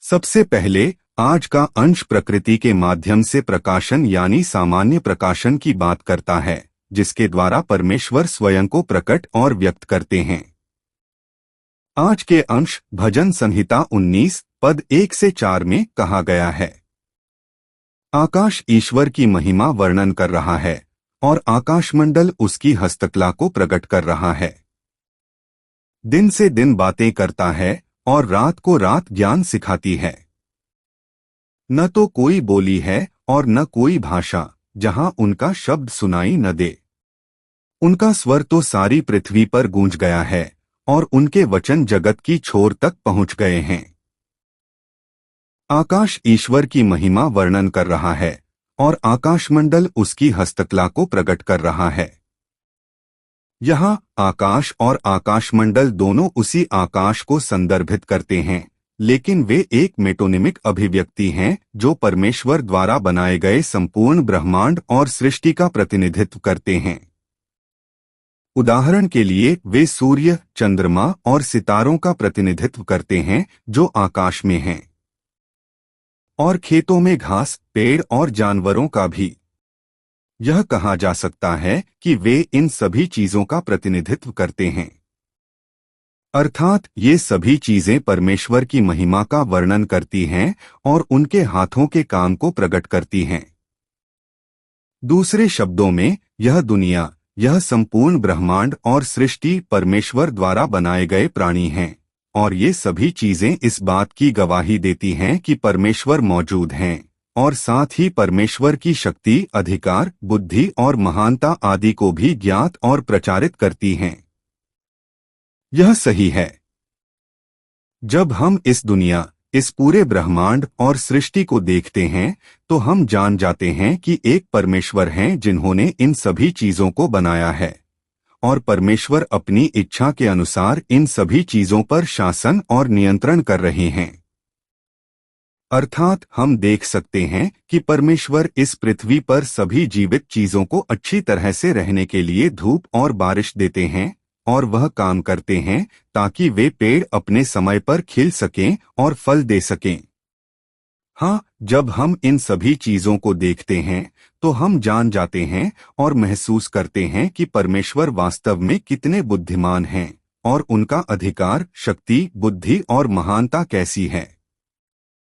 सबसे पहले आज का अंश प्रकृति के माध्यम से प्रकाशन यानी सामान्य प्रकाशन की बात करता है, जिसके द्वारा परमेश्वर स्वयं को प्रकट और व्यक्त करते हैं। आज के अंश भजन संहिता 19 पद 1 से 4 में कहा गया है। आकाश ईश्वर की महिमा वर्णन कर रहा है और आकाशमंडल उसकी हस्तकला को प्रकट कर रहा है। दिन से दिन बातें करता है और रात को रात ज्ञान सिखाती है। न तो कोई बोली है और न कोई भाषा जहां उनका शब्द सुनाई न दे। उनका स्वर तो सारी पृथ्वी पर गूंज गया है और उनके वचन जगत की छोर तक पहुंच गए हैं। आकाश ईश्वर की महिमा वर्णन कर रहा है और आकाशमंडल उसकी हस्तकला को प्रकट कर रहा है। यहाँ आकाश और आकाशमंडल दोनों उसी आकाश को संदर्भित करते हैं, लेकिन वे एक मेटोनिमिक अभिव्यक्ति हैं जो परमेश्वर द्वारा बनाए गए संपूर्ण ब्रह्मांड और सृष्टि का प्रतिनिधित्व करते हैं। उदाहरण के लिए वे सूर्य, चंद्रमा और सितारों का प्रतिनिधित्व करते हैं जो आकाश में हैं, और खेतों में घास, पेड़ और जानवरों का भी। यह कहा जा सकता है कि वे इन सभी चीजों का प्रतिनिधित्व करते हैं, अर्थात ये सभी चीजें परमेश्वर की महिमा का वर्णन करती हैं और उनके हाथों के काम को प्रकट करती हैं। दूसरे शब्दों में, यह दुनिया, यह संपूर्ण ब्रह्मांड और सृष्टि परमेश्वर द्वारा बनाए गए प्राणी हैं, और ये सभी चीजें इस बात की गवाही देती हैं कि परमेश्वर मौजूद हैं, और साथ ही परमेश्वर की शक्ति, अधिकार, बुद्धि और महानता आदि को भी ज्ञात और प्रचारित करती हैं। यह सही है। जब हम इस दुनिया, इस पूरे ब्रह्मांड और सृष्टि को देखते हैं तो हम जान जाते हैं कि एक परमेश्वर हैं जिन्होंने इन सभी चीजों को बनाया है, और परमेश्वर अपनी इच्छा के अनुसार इन सभी चीजों पर शासन और नियंत्रण कर रहे हैं। अर्थात हम देख सकते हैं कि परमेश्वर इस पृथ्वी पर सभी जीवित चीजों को अच्छी तरह से रहने के लिए धूप और बारिश देते हैं, और वह काम करते हैं ताकि वे पेड़ अपने समय पर खिल सकें और फल दे सकें। हाँ, जब हम इन सभी चीजों को देखते हैं तो हम जान जाते हैं और महसूस करते हैं कि परमेश्वर वास्तव में कितने बुद्धिमान हैं और उनका अधिकार, शक्ति, बुद्धि और महानता कैसी है।